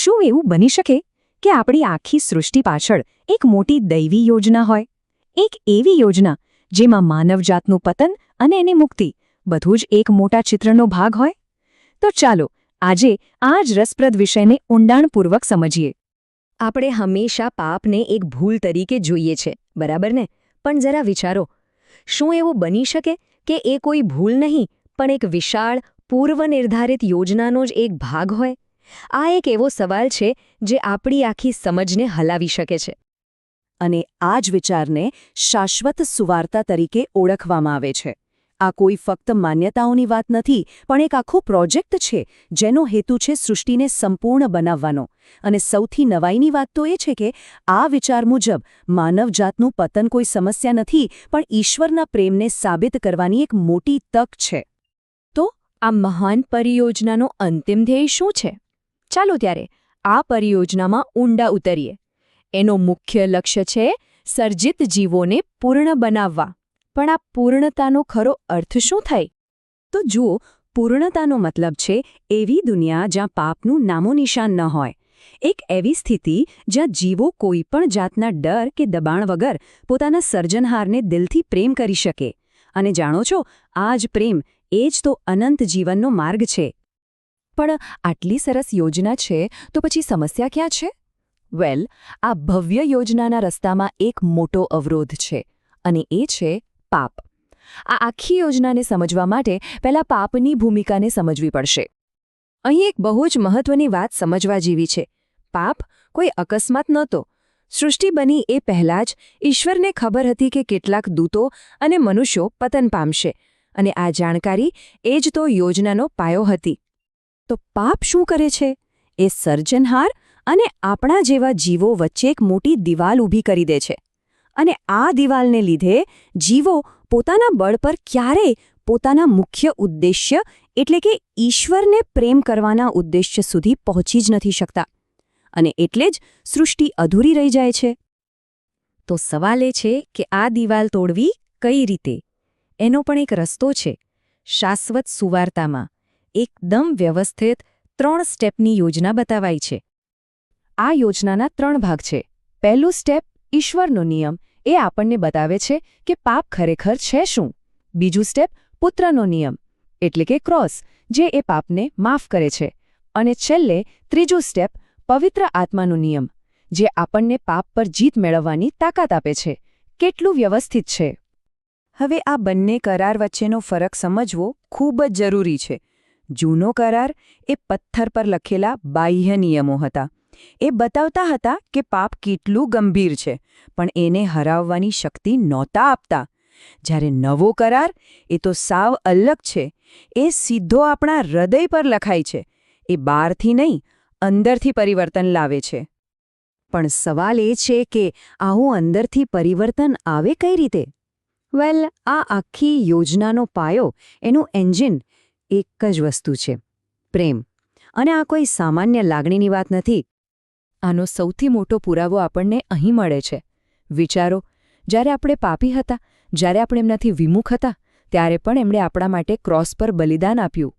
શું એવું બની શકે કે આપણી આખી સૃષ્ટિ પાછળ એક મોટી દૈવી યોજના હોય, એક એવી યોજના જેમાં માનવજાતનું પતન અને એની મુક્તિ બધું જ એક મોટા ચિત્રનો ભાગ હોય? તો ચાલો આજે આ જ રસપ્રદ વિષયને ઊંડાણપૂર્વક સમજીએ. આપણે હંમેશા પાપને એક ભૂલ તરીકે જોઈએ છે, બરાબર ને? પણ જરા વિચારો, શું એવું બની શકે કે એ કોઈ ભૂલ નહીં પણ એક વિશાળ પૂર્વનિર્ધારિત યોજનાનો જ એક ભાગ હોય? આ એક એવો સવાલ છે જે આપણી આખી સમજને હલાવી શકે છે. અને આ જ વિચારને શાશ્વત સુવાર્તા તરીકે ઓળખવામાં આવે છે. આ કોઈ ફક્ત માન્યતાઓની વાત નથી, પણ એક આખો પ્રોજેક્ટ છે જેનો હેતુ છે સૃષ્ટિને સંપૂર્ણ બનાવવાનો. અને સૌથી નવાઈની વાત તો એ છે કે આ વિચાર મુજબ માનવજાતનું પતન કોઈ સમસ્યા નથી, પણ ઈશ્વરના પ્રેમને સાબિત કરવાની એક મોટી તક છે. તો આ મહાન પરિયોજનાનો અંતિમ ધ્યેય શું છે? ચાલો ત્યારે આ પરિયોજનામાં ઊંડા ઉતરીએ. એનો મુખ્ય લક્ષ્ય છે સર્જિત જીવોને પૂર્ણ બનાવવા. પણ આ પૂર્ણતાનો ખરો અર્થ શું થાય? તો જુઓ, પૂર્ણતાનો મતલબ છે એવી દુનિયા જ્યાં પાપનું નામોનિશાન ન હોય. એક એવી સ્થિતિ જ્યાં જીવો કોઈ પણ જાતના ડર કે દબાણ વગર પોતાના સર્જનહારને દિલથી પ્રેમ કરી શકે. અને જાણો છો, આ જ પ્રેમ એ જ તો અનંત જીવનનો માર્ગ છે. પણ આટલી સરસ યોજના છે તો પછી સમસ્યા ક્યાં છે? વેલ, આ ભવ્ય યોજનાના રસ્તામાં એક મોટો અવરોધ છે, અને એ છે પાપ. આ આખી યોજનાને સમજવા માટે પહેલા પાપની ભૂમિકાને સમજવી પડશે. અહીં એક બહુ જ મહત્વની વાત સમજવા જેવી છે. પાપ કોઈ અકસ્માત નહોતો. સૃષ્ટિ બની એ પહેલાં જ ઈશ્વરને ખબર હતી કે કેટલાક દૂતો અને મનુષ્યો પતન પામશે, અને આ જાણકારી એ જ તો યોજનાનો પાયો હતી. તો પાપ શું કરે છે? એ સર્જનહાર અને આપણા જેવા જીવો વચ્ચે એક મોટી દિવાલ ઊભી કરી દે છે. અને આ દિવાલને લીધે જીવો પોતાના બળ પર ક્યારેય પોતાના મુખ્ય ઉદ્દેશ્ય એટલે કે ઈશ્વરને પ્રેમ કરવાના ઉદ્દેશ્ય સુધી પહોંચી જ નથી શકતા. અને એટલે જ સૃષ્ટિ અધૂરી રહી જાય છે. તો સવાલ એ છે કે આ દિવાલ તોડવી કઈ રીતે? એનો પણ એક રસ્તો છે. શાશ્વત સુવાર્તામાં એકદમ વ્યવસ્થિત 3 સ્ટેપની યોજના બતાવાઈ છે. આ યોજનાના 3 ભાગ છે. પહેલું સ્ટેપ, ઈશ્વરનો નિયમ, એ આપણને બતાવે છે કે પાપ ખરેખર છે શું. બીજું સ્ટેપ, પુત્રનો નિયમ, એટલે કે ક્રોસ, જે એ પાપને માફ કરે છે. અને છેલ્લે ત્રીજું સ્ટેપ, પવિત્ર આત્માનો નિયમ, જે આપણને પાપ પર જીત મેળવવાની તાકાત આપે છે. કેટલું વ્યવસ્થિત છે! હવે આ બંને કરાર વચ્ચેનો ફરક સમજવો ખૂબ જ જરૂરી છે. જૂનો કરાર એ પથ્થર પર લખેલા બાહ્ય નિયમો હતા. એ બતાવતા હતા કે પાપ કેટલું ગંભીર છે, પણ એને હરાવવાની શક્તિ નહોતા આપતા. જ્યારે નવો કરાર એ તો સાવ અલગ છે. એ સીધો આપણા હૃદય પર લખાય છે. એ બહારથી નહીં, અંદરથી પરિવર્તન લાવે છે. પણ સવાલ એ છે કે આવું અંદરથી પરિવર્તન આવે કઈ રીતે? વેલ, આ આખી યોજનાનો પાયો, એનું એન્જિન એક જ વસ્તુ છે: પ્રેમ. અને આ કોઈ સામાન્ય લાગણીની વાત નથી. આનો સૌથી મોટો પુરાવો આપણને અહીં મળે છે. વિચારો, જ્યારે આપણે પાપી હતા, જ્યારે આપણે એમનાથી વિમુખ હતા, ત્યારે પણ એમણે આપણા માટે ક્રોસ પર બલિદાન આપ્યું.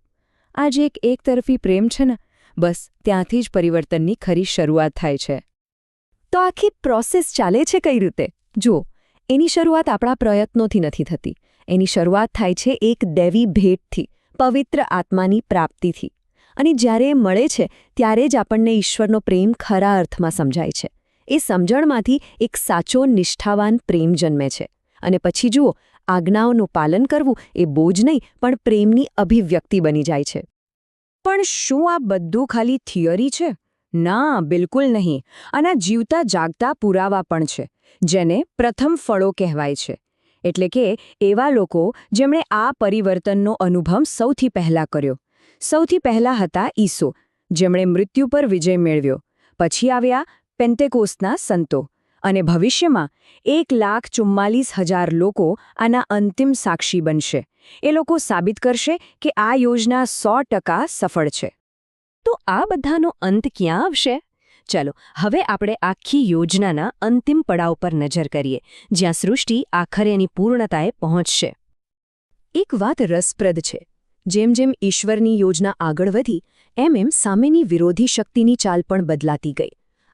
આ જે એક એકતરફી પ્રેમ છે ને, બસ ત્યાંથી જ પરિવર્તનની ખરી શરૂઆત થાય છે. તો આખી પ્રોસેસ ચાલે છે કઈ રીતે? જુઓ, એની શરૂઆત આપણા પ્રયત્નોથી નથી થતી. એની શરૂઆત થાય છે એક દૈવી ભેટથી, પવિત્ર આત્માની પ્રાપ્તિથી. અને જ્યારે એ મળે છે ત્યારે જ આપણને ઈશ્વરનો પ્રેમ ખરા અર્થમાં સમજાય છે. એ સમજણમાંથી એક સાચો નિષ્ઠાવાન પ્રેમ જન્મે છે. અને પછી જુઓ, આજ્ઞાઓનું પાલન કરવું એ બોજ નહીં, પણ પ્રેમની અભિવ્યક્તિ બની જાય છે. પણ શું આ બધું ખાલી થિયરી છે? ના, બિલકુલ નહીં. આના જીવતા જાગતા પુરાવા પણ છે, જેને પ્રથમ ફળો કહેવાય છે. એટલે કે એવા લોકો જેમણે આ પરિવર્તનનો અનુભવ સૌથી પહેલાં કર્યો. સૌથી પહેલા હતા ઈસો, જેમણે મૃત્યુ પર વિજય મેળવ્યો. પછી આવ્યા પેન્ટેકોસ્તના સંતો. અને ભવિષ્યમાં 1,44,000 લોકો આના અંતિમ સાક્ષી બનશે. એ લોકો સાબિત કરશે કે આ યોજના 100% સફળ છે. તો આ બધાનો અંત ક્યાં આવશે? ચાલો હવે આપણે આખી યોજનાના અંતિમ પડાવ પર નજર કરીએ, જ્યાં સૃષ્ટિ આખરે એની પૂર્ણતાએ પહોંચશે. એક વાત રસપ્રદ છે. જેમ જેમ ઈશ્વરની યોજના આગળ વધી એમ સામેની વિરોધી શક્તિની ચાલ પણ બદલાતી ગઈ.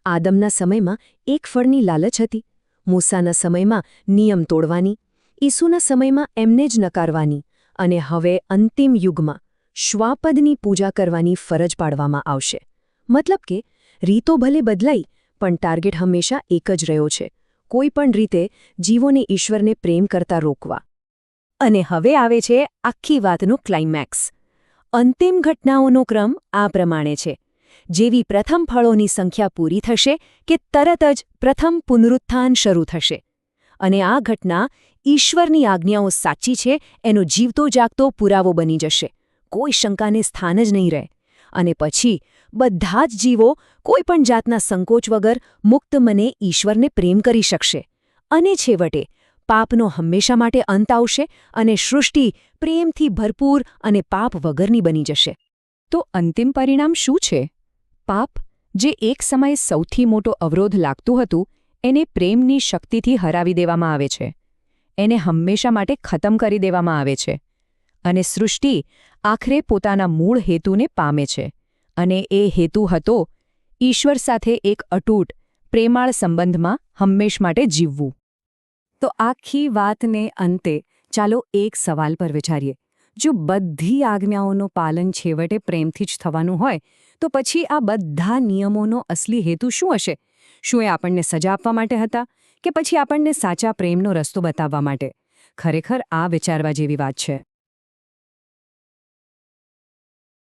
આદમના સમયમાં એક ફળની લાલચ હતી, મૂસાના સમયમાં નિયમ તોડવાની, ઈસુના સમયમાં એમને જ નકારવાની, અને હવે અંતિમ યુગમાં શ્વાપદની પૂજા કરવાની ફરજ પાડવામાં આવશે. મતલબ કે રીતો ભલે બદલાઈ, પણ ટાર્ગેટ હંમેશા એક જ રહ્યો છે, કોઈ પણ રીતે જીવોને ઈશ્વરને પ્રેમ કરતા રોકવા. અને હવે આવે છે આખી વાતનું ક્લાઇમેક્સ. અંતિમ ઘટનાઓનો ક્રમ આ પ્રમાણે છે. જેવી પ્રથમ ફળોની સંખ્યા પૂરી થશે કે તરત જ પ્રથમ પુનરુત્થાન શરૂ થશે. અને આ ઘટના ઈશ્વરની આજ્ઞાઓ સાચી છે એનો જીવતો જાગતો પુરાવો બની જશે. કોઈ શંકાને સ્થાન જ નહીં રહે. અને પછી બધા જ જીવો કોઈ પણ જાતના સંકોચ વગર મુક્ત મને ઈશ્વરને પ્રેમ કરી શકશે. અને છેવટે પાપનો હંમેશા માટે અંત આવશે અને સૃષ્ટિ પ્રેમથી ભરપૂર અને પાપ વગરની બની જશે. તો અંતિમ પરિણામ શું છે? પાપ, જે એક સમયે સૌથી મોટો અવરોધ લાગતું હતું, એને પ્રેમની શક્તિથી હરાવી દેવામાં આવે છે. એને હંમેશા માટે ખતમ કરી દેવામાં આવે છે. અને સૃષ્ટિ આખરે પોતાના મૂળ હેતુને પામે છે. અને એ હેતુ હતો ઈશ્વર સાથે એક અતૂટ, પ્રેમાળ સંબંધમાં હંમેશ માટે જીવવું. તો આખી વાતને અંતે ચાલો એક સવાલ પર વિચારીએ. જો બધી આજ્ઞાઓનું પાલન છેવટે પ્રેમથી જ થવાનું હોય, તો પછી આ બધા નિયમોનો અસલી હેતુ શું હશે? શું એ આપણને સજા આપવા માટે હતા, કે પછી આપણને સાચા પ્રેમનો રસ્તો બતાવવા માટે? ખરેખર આ વિચારવા જેવી વાત છે.